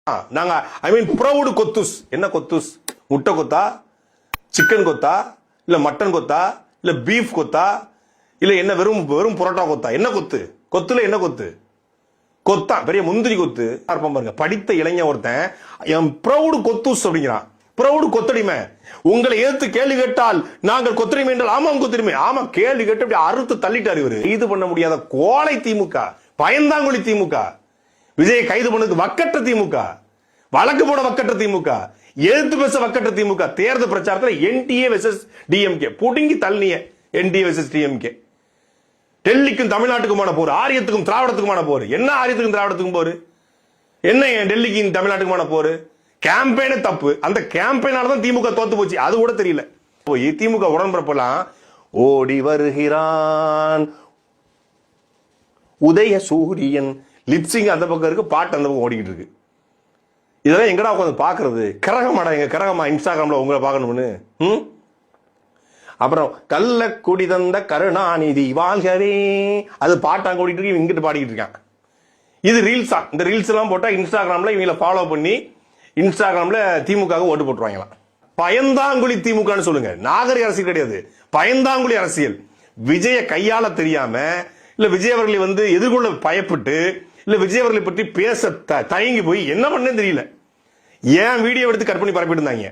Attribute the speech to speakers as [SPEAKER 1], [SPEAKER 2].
[SPEAKER 1] நாங்க ஐ மீன் ப்ரௌடு கொத்துஸ். என்ன கொத்துஸ்? முட்டை கொத்தா, சிக்கன் கொத்தா, இல்ல மட்டன் கொத்தா, இல்ல பீஃப் கொத்தா, இல்ல என்ன வெறும் வெறும் புரோட்டா கொத்தா? என்ன கொத்து? கொத்துல என்ன கொத்து? கொத்தா பெரிய முந்திரி கொத்து பாருங்க. படித்த இளைஞன் ஒருத்தன் என் ப்ரௌடு கொத்துஸ் அப்படிங்கிறான். ப்ரௌடு கொத்தடிமை. உங்களை எதிர்த்து கேள்வி கேட்டால் நாங்கள் கொத்தடிமை என்றால் ஆமா கொத்தடிமை. ஆமா கேள்வி கேட்டு அப்படி அறுத்து தள்ளிட்டாரு இவரு. கைது பண்ண முடியாத கோலை திமுக, பயந்தாங்குழி திமுக, விஜயை கைது பண்ணதுக்கு வக்கற்ற திமுக, வழக்கு போட வக்கற்ற திமுக, எதிர்த்து பேச வக்கற்ற திமுக. தேர்தல் பிரச்சாரத்தில் என்டிஏ வெர்சஸ் டிஎம்கே புடுங்கி தள்ளிய என்டிஏ வெர்சஸ் டிஎம்கே. டெல்லிக்கும் தமிழ்நாட்டுக்குமான போர், ஆரியத்துக்கும் திராவிடத்துக்குமான போர். என்ன ஆரியத்துக்கும் திராவிடத்துக்கும் போர்? என்ன டெல்லிக்கும் தமிழ்நாட்டுக்குமான போர்? கேம்பெயினே தப்பு. அந்த கேம்பெயினால தான் திமுக தோத்து போச்சு. அது கூட தெரியல. போய் திமுக உடன்பிறப்பெல்லாம் ஓடி வருகிறான் உதய சூரியன் லிப்சிங் அந்த பக்கம் இருக்கு, பாட்டு அந்த பக்கம் ஓடிக்கிட்டு இருக்கு. இதெல்லாம் எங்கடா உட்காந்து பாக்குறது? கரகமாடா எங்க கரகமா இன்ஸ்டாகிராம்ல உங்களை பார்க்கணும்னு. அப்புறம் கள்ள குடி தந்த கருணாநிதி வாழ்கவே, அது பாட்டாங்க ஓடிட்டு இருக்கு, இங்கிட்டு பாடிக்கிட்டு இருக்கான். இது ரீல்ஸா? இந்த ரீல்ஸ் எல்லாம் போட்டா இன்ஸ்டாகிராம்ல இவங்களை ஃபாலோ பண்ணி இன்ஸ்டாகிராம்ல திமுக ஓட்டு போட்டுருவாங்களாம். பயந்தாங்குழி திமுகன்னு சொல்லுங்க. நாகரிக அரசியல் கிடையாது, பயந்தாங்குழி அரசியல். விஜய கையாள தெரியாம, இல்ல விஜய் அவர்களை எதிர்கொள்ள பயப்பட்டு, இல்ல விஜய் அவர்களை பற்றி பேச தயங்கி போய் என்ன பண்ணேன்னு தெரியல. ஏன் வீடியோ எடுத்து கட் பண்ணி பரப்பிட்டு இருந்தாங்க.